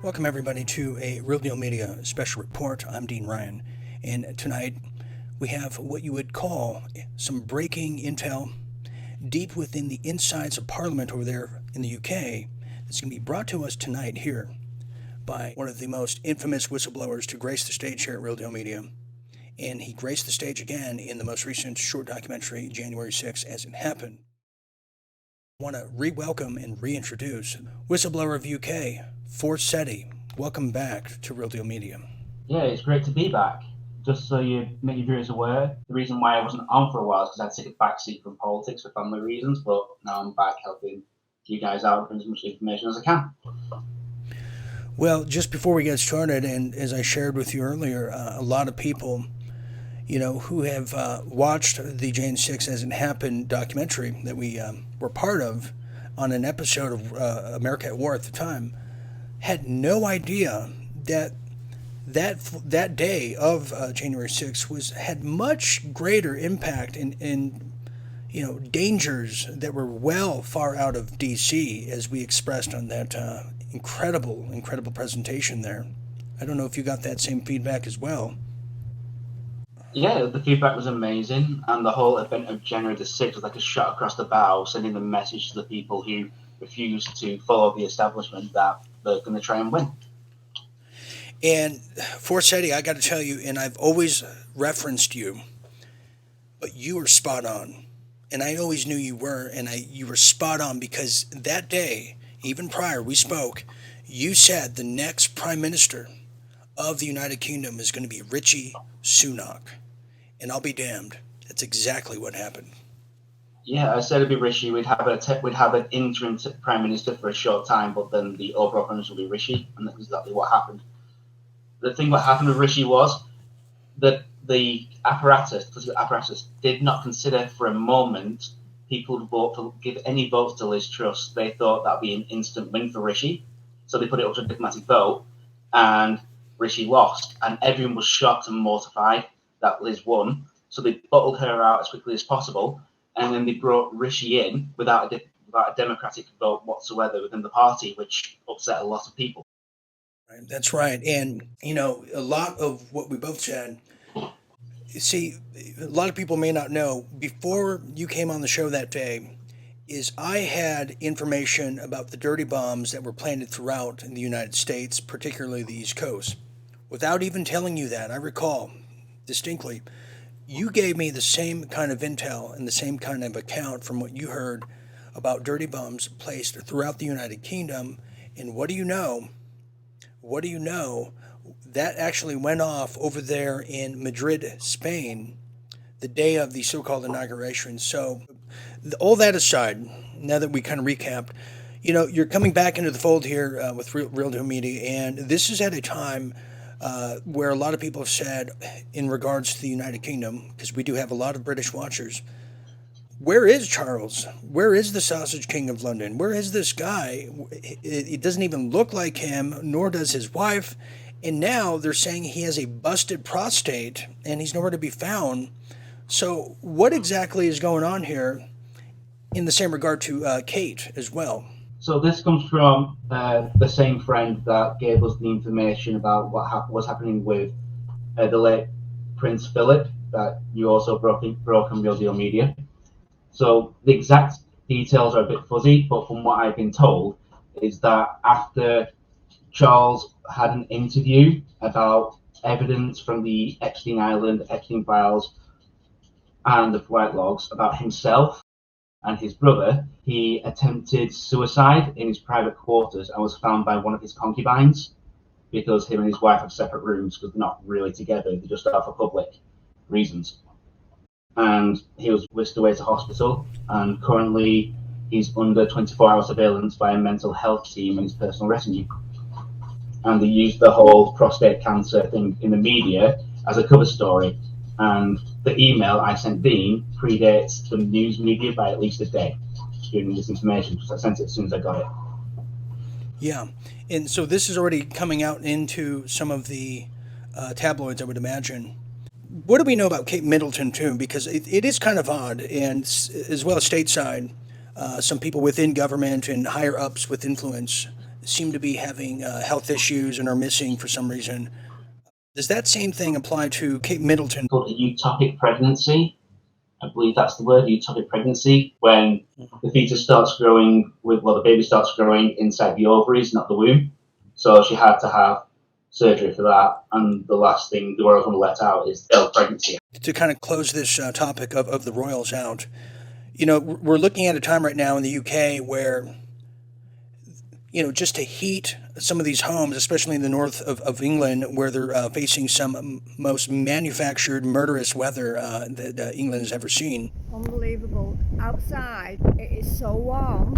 Welcome, everybody, to a Real Deal Media special report. I'm Dean Ryan, and tonight we have what you would call some breaking intel deep within the insides of Parliament over there in the UK. That's going to be brought to us tonight here by one of the most infamous whistleblowers to grace the stage here at Real Deal Media. And he graced the stage again in the most recent short documentary, January 6th, As It Happened. I want to re-welcome and reintroduce Whistleblower of UK, Forsetti. Welcome back to Real Deal Media. Yeah, it's great to be back. Just so you make your viewers aware, the reason why I wasn't on for a while is because I had to take a backseat from politics for family reasons, but now I'm back helping you guys out with as much information as I can. Well, just before we get started, and as I shared with you earlier, a lot of people who have watched the Jan 6 As It Happened documentary that we were part of on an episode of America at War at the time, had no idea that day of January 6th had much greater impact in dangers that were well far out of D.C. as we expressed on that incredible presentation there. I don't know if you got that same feedback as well. Yeah, the feedback was amazing, and the whole event of January the 6th was like a shot across the bow, sending the message to the people who refuse to follow the establishment that they're going to try and win. And Forsetti, I got to tell you, and I've always referenced you, but you were spot on. And I always knew you were, and you were spot on because that day, even prior, we spoke, you said the next Prime Minister of the United Kingdom is going to be Rishi Sunak. And I'll be damned. That's exactly what happened. Yeah, I said it'd be Rishi. We'd have an interim prime minister for a short time, but then the overall prime minister would be Rishi, and that's exactly what happened. The thing what happened with Rishi was that the political apparatus, did not consider for a moment people would give any votes to Liz Truss. They thought that'd be an instant win for Rishi, so they put it up to a diplomatic vote, and Rishi lost, and everyone was shocked and mortified that Liz won. So they bottled her out as quickly as possible, and then they brought Rishi in without a democratic vote whatsoever within the party, which upset a lot of people. That's right. And, a lot of what we both said, see, a lot of people may not know, before you came on the show that day, is I had information about the dirty bombs that were planted throughout in the United States, particularly the East Coast. Without even telling you that, I recall distinctly, you gave me the same kind of intel and the same kind of account from what you heard about dirty bombs placed throughout the United Kingdom. And what do you know? That actually went off over there in Madrid, Spain, the day of the so-called inauguration. So all that aside, now that we kind of recapped, you're coming back into the fold here with Real Deal Media, and this is at a time where a lot of people have said, in regards to the United Kingdom, because we do have a lot of British watchers, where is Charles? Where is the Sausage King of London? Where is this guy? It doesn't even look like him, nor does his wife. And now they're saying he has a busted prostate and he's nowhere to be found. So what exactly is going on here in the same regard to Kate as well? So this comes from the same friend that gave us the information about what was happening with the late Prince Philip, that you also broke on Real Deal Media. So the exact details are a bit fuzzy, but from what I've been told is that after Charles had an interview about evidence from the Epstein Island, Epstein files, and the flight logs about himself and his brother, he attempted suicide in his private quarters and was found by one of his concubines, because him and his wife have separate rooms because they're not really together, they're just out for public reasons. And he was whisked away to hospital, and currently he's under 24-hour surveillance by a mental health team and his personal retinue. And they used the whole prostate cancer thing in the media as a cover story. And the email I sent Dean predates the news media by at least a day, giving me this information, because I sent it as soon as I got it. Yeah, and so this is already coming out into some of the tabloids, I would imagine. What do we know about Kate Middleton, too? Because it is kind of odd, and as well as stateside, some people within government and higher-ups with influence seem to be having health issues and are missing for some reason. Does that same thing apply to Kate Middleton? Called a ectopic pregnancy. I believe that's the word, ectopic pregnancy, when the fetus starts growing the baby starts growing inside the ovaries, not the womb. So she had to have surgery for that, and the last thing the royals want to let out is pregnancy. To kind of close this topic of the royals out, we're looking at a time right now in the UK where, just to heat some of these homes, especially in the north of England, where they're facing some most manufactured murderous weather that England has ever seen. Unbelievable. Outside, it is so warm.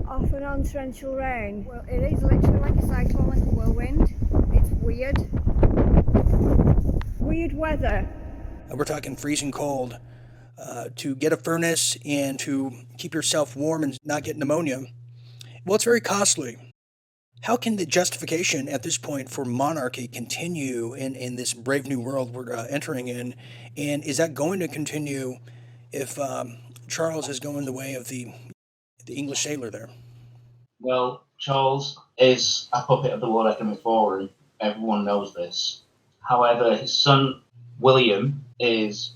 Off and on torrential rain. Well, it is literally like a cyclone, like a whirlwind. It's weird. Weird weather. We're talking freezing cold. To get a furnace and to keep yourself warm and not get pneumonia, well, it's very costly. How can the justification at this point for monarchy continue in this brave new world we're entering in? And is that going to continue if Charles is going the way of the English sailor there? Well, Charles is a puppet of the World Economic Forum. Everyone knows this. However, his son William is,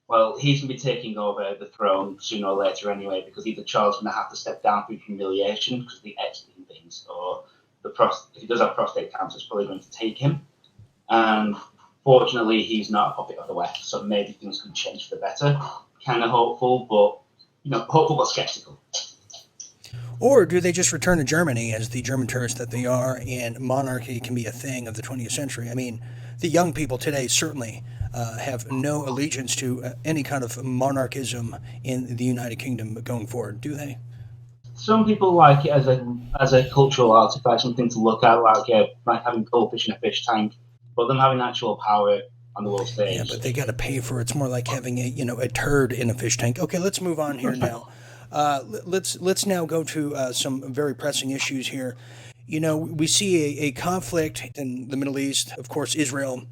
well, he's going to be taking over the throne sooner or later anyway, because either Charles is going to have to step down through humiliation because of the Epstein things, or if he does have prostate cancer, it's probably going to take him. And fortunately, he's not a puppet of the West, so maybe things could change for the better. Kind of hopeful, but hopeful but skeptical. Or do they just return to Germany as the German tourists that they are, and monarchy can be a thing of the 20th century? I mean, the young people today certainly have no allegiance to any kind of monarchism in the United Kingdom going forward, do they? Some people like it as a cultural artifact, something to look at, like having goldfish in a fish tank, but them having actual power on the world stage. Yeah, but they got to pay for it. It's more like having a turd in a fish tank. Okay, let's move on here now. Let's now go to some very pressing issues here. We see a conflict in the Middle East, of course, Israel.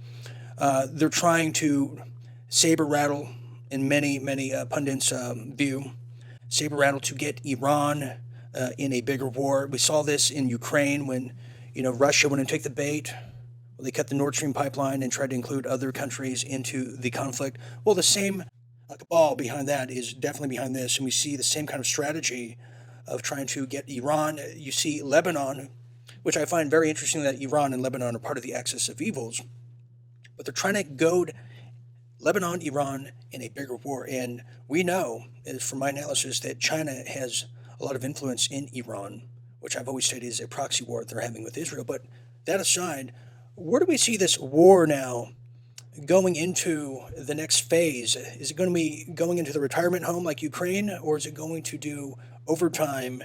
They're trying to saber rattle, in many pundits' view, saber rattle to get Iran in a bigger war. We saw this in Ukraine when Russia went and took the bait. Well, they cut the Nord Stream pipeline and tried to include other countries into the conflict. Well, the same cabal behind that is definitely behind this, and we see the same kind of strategy of trying to get Iran. You see Lebanon, which I find very interesting that Iran and Lebanon are part of the axis of evils, but they're trying to goad Lebanon, Iran in a bigger war. And we know, from my analysis, that China has a lot of influence in Iran, which I've always stated is a proxy war they're having with Israel. But that aside, where do we see this war now going into the next phase? Is it going to be going into the retirement home like Ukraine, or is it going to do overtime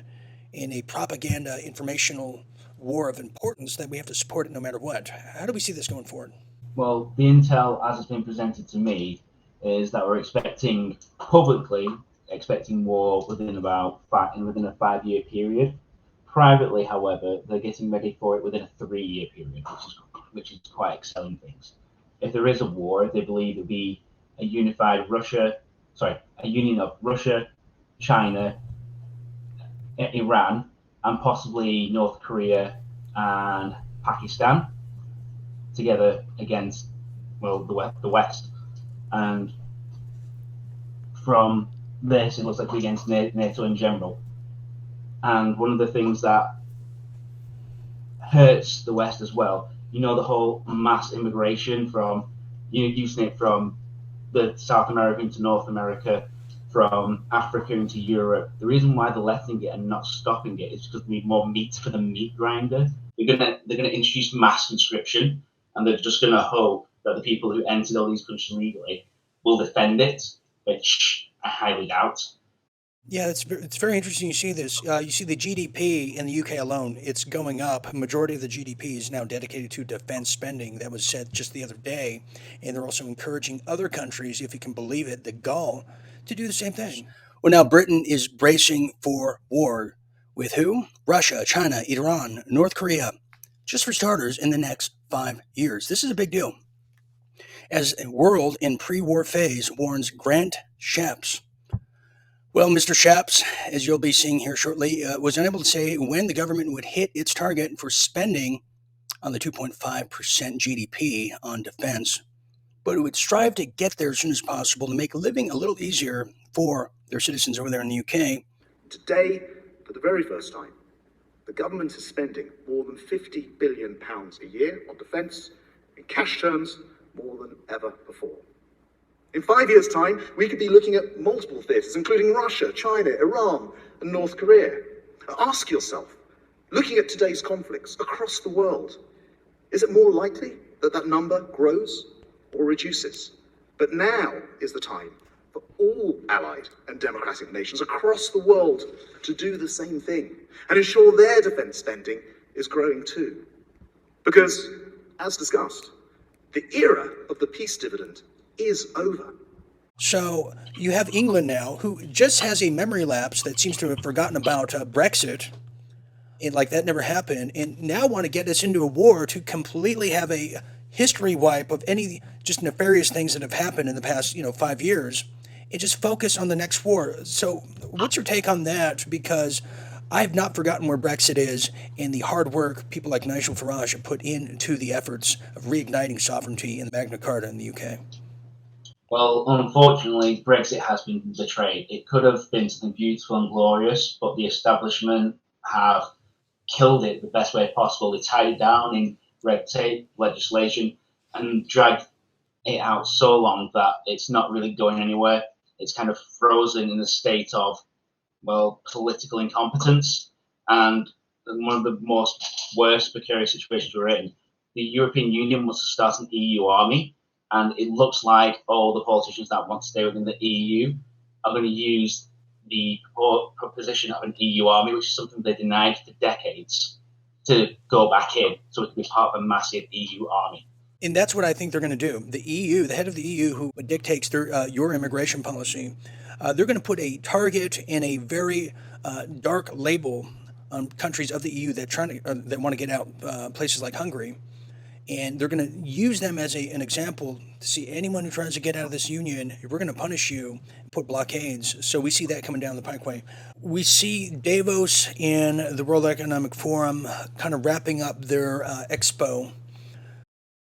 in a propaganda informational war of importance that we have to support it no matter what? How do we see this going forward? Well, the intel, as it's been presented to me, is that we're expecting war within a 5-year period. Privately, however, they're getting ready for it within a 3-year period, which is quite excelling things. If there is a war, they believe it will be a union of Russia, China, Iran, and possibly North Korea and Pakistan together against, the West. And from this, it looks like we're against NATO in general. And one of the things that hurts the West as well, the whole mass immigration from, using it from the South America into North America, from Africa into Europe. The reason why they're letting it and not stopping it is because we need more meat for the meat grinder. They're gonna introduce mass conscription, and they're just gonna hope that the people who entered all these countries legally will defend it, which I highly doubt. Yeah, it's very interesting. You see this. You see the GDP in the UK alone. It's going up. A majority of the GDP is now dedicated to defense spending. That was said just the other day. And they're also encouraging other countries, if you can believe it, the gall, to do the same thing. Well, now Britain is bracing for war. With who? Russia, China, Iran, North Korea. Just for starters, in the next 5 years. This is a big deal. As a world in pre-war phase, warns Grant Shapps. Well, Mr. Shaps, as you'll be seeing here shortly, was unable to say when the government would hit its target for spending on the 2.5% GDP on defense, but it would strive to get there as soon as possible to make living a little easier for their citizens over there in the UK. Today, for the very first time, the government is spending more than £50 billion a year on defence, in cash terms, more than ever before. In 5 years' time, we could be looking at multiple theatres, including Russia, China, Iran, and North Korea. Ask yourself, looking at today's conflicts across the world, is it more likely that that number grows or reduces? But now is the time for all allied and democratic nations across the world to do the same thing and ensure their defence spending is growing too. Because, as discussed, the era of the peace dividend is over. So you have England now, who just has a memory lapse that seems to have forgotten about Brexit, and like that never happened, and now want to get us into a war to completely have a history wipe of any just nefarious things that have happened in the past, 5 years, and just focus on the next war. So what's your take on that? Because I have not forgotten where Brexit is and the hard work people like Nigel Farage have put into the efforts of reigniting sovereignty in Magna Carta in the UK. Well, unfortunately, Brexit has been betrayed. It could have been something beautiful and glorious, but the establishment have killed it the best way possible. They tied it down in red tape, legislation, and dragged it out so long that it's not really going anywhere. It's kind of frozen in a state of, well, political incompetence. And one of the most worst precarious situations we're in, the European Union wants to start an EU army. And it looks like all the politicians that want to stay within the EU are going to use the proposition of an EU army, which is something they denied for decades, to go back in so it can be part of a massive EU army. And that's what I think they're going to do. The EU, the head of the EU, who dictates your immigration policy, they're going to put a target and a very dark label on countries of the EU that want to get out, places like Hungary. And they're going to use them as an example to see anyone who tries to get out of this union, we're going to punish you, put blockades. So we see that coming down the pikeway. We see Davos and the World Economic Forum kind of wrapping up their expo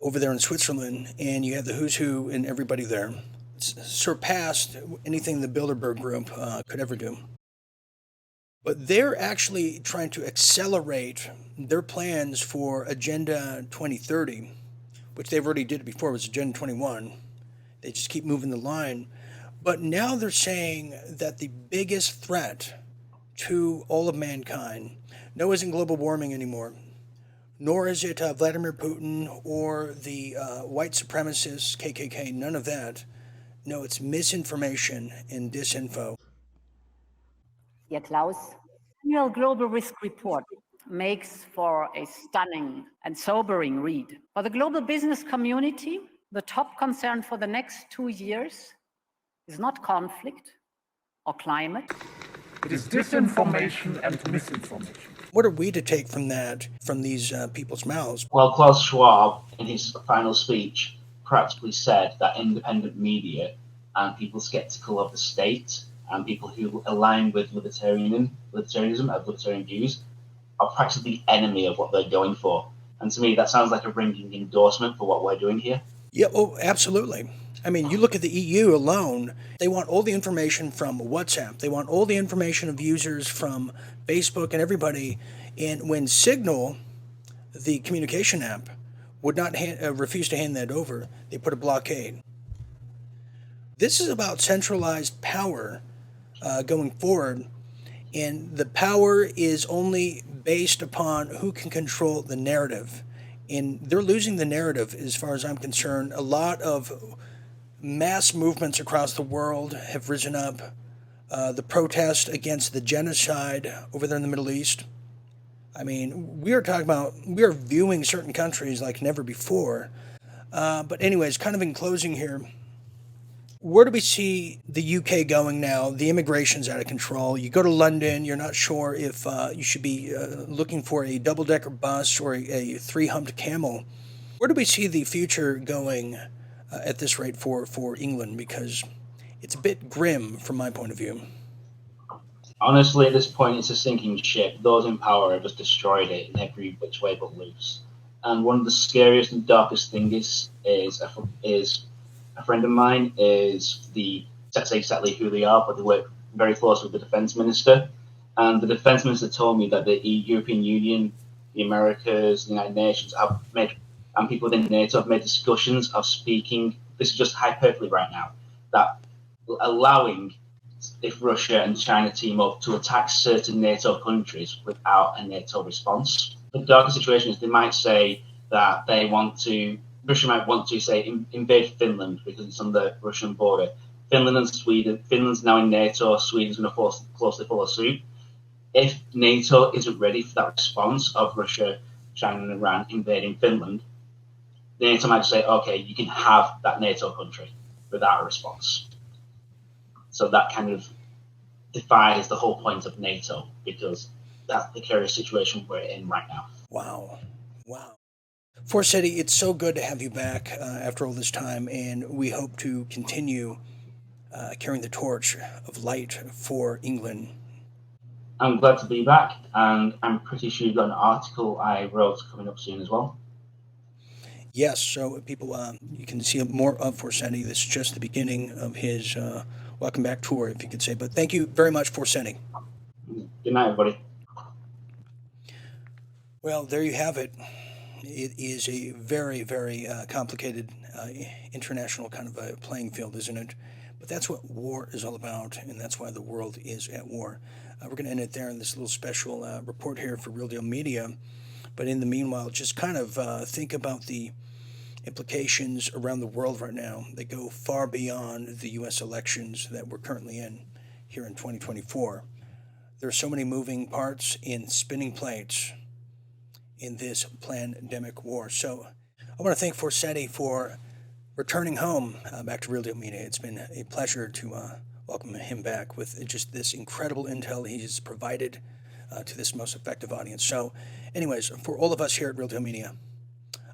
over there in Switzerland, and you have the who's who and everybody there. It's surpassed anything the Bilderberg Group could ever do. But they're actually trying to accelerate their plans for Agenda 2030, which they've already did before. It was Agenda 21. They just keep moving the line. But now they're saying that the biggest threat to all of mankind, no, isn't global warming anymore, nor is it Vladimir Putin or the white supremacists, KKK, none of that. No, it's misinformation and disinfo. Dear Klaus, the annual Global Risk Report makes for a stunning and sobering read. For the global business community, the top concern for the next 2 years is not conflict or climate. It is disinformation and misinformation. What are we to take from that, from these people's mouths? Well, Klaus Schwab, in his final speech, practically said that independent media and people skeptical of the state and people who align with libertarianism and libertarian views are practically the enemy of what they're going for. And to me, that sounds like a ringing endorsement for what we're doing here. Yeah, oh, absolutely. I mean, you look at the EU alone, they want all the information from WhatsApp. They want all the information of users from Facebook and everybody. And when Signal, the communication app, would not refuse to hand that over, they put a blockade. This is about centralized power going forward, and the power is only based upon who can control the narrative. And they're losing the narrative as far as I'm concerned. A lot of mass movements across the world have risen up. The protest against the genocide over there in the Middle East. I mean, we are viewing certain countries like never before. But anyways, kind of in closing here, where do we see the UK going now? The immigration's out of control. You go to London, you're not sure if you should be looking for a double-decker bus or a three-humped camel. Where do we see the future going at this rate for England? Because it's a bit grim from my point of view. Honestly, at this point, it's a sinking ship. Those in power have just destroyed it in every which way but loose. And one of the scariest and darkest things is a friend of mine is the can't say exactly who they are, but they work very closely with the defense minister. And the defense minister told me that the European Union, the Americas, the United Nations have made, and people within NATO have made discussions of speaking. This is just hyperbole right now. That allowing if Russia and China team up to attack certain NATO countries without a NATO response. The darker situation is they might say that they want to, Russia might want to say invade Finland because it's on the Russian border. Finland and Sweden, Finland's now in NATO, Sweden's going to closely follow suit. If NATO isn't ready for that response of Russia, China, and Iran invading Finland, NATO might say, okay, you can have that NATO country without a response. So that kind of defies the whole point of NATO because that's the precarious situation we're in right now. Wow. Forsetti, it's so good to have you back after all this time, and we hope to continue carrying the torch of light for England. I'm glad to be back, and I'm pretty sure you've got an article I wrote coming up soon as well. Yes, so people, you can see more of Forsetti. This is just the beginning of his welcome back tour, if you could say. But thank you very much, Forsetti. Good night, everybody. Well, there you have it. It is a very, very complicated international kind of a playing field, isn't it? But that's what war is all about, and that's why the world is at war. We're going to end it there in this little special report here for Real Deal Media. But in the meanwhile, just kind of think about the implications around the world right now. They go far beyond the U.S. elections that we're currently in here in 2024. There are so many moving parts in spinning plates in this pandemic war. So I want to thank Forsetti for returning home back to Real Deal Media. It's been a pleasure to welcome him back with just this incredible intel he's provided to this most effective audience. So anyways, for all of us here at Real Deal Media,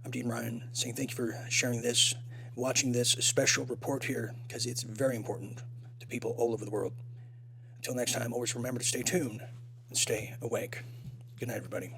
I'm Dean Ryan saying thank you for sharing this, watching this special report here, because it's very important to people all over the world. Until next time, always remember to stay tuned and stay awake. Good night, everybody.